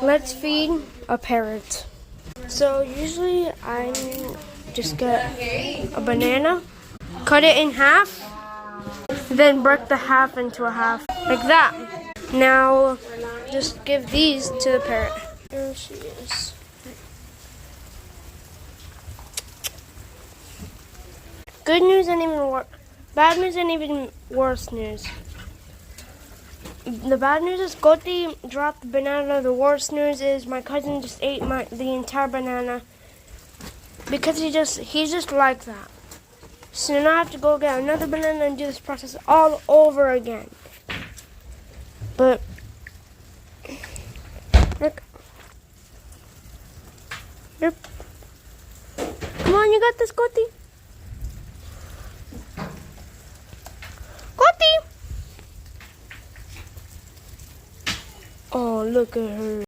Let's feed a parrot. So usually I just get a banana, cut it in half, then break the half into a half, like that. Now just give these to the parrot. Here she is. Good news and even worse. Bad news and even worse news. The bad news is Goti dropped the banana. The worst news is my cousin just ate the entire banana because he's just like that. So now I have to go get another banana and do this process all over again. But look, yep. Come on, you got this, Goti. Goti. Oh, look at her.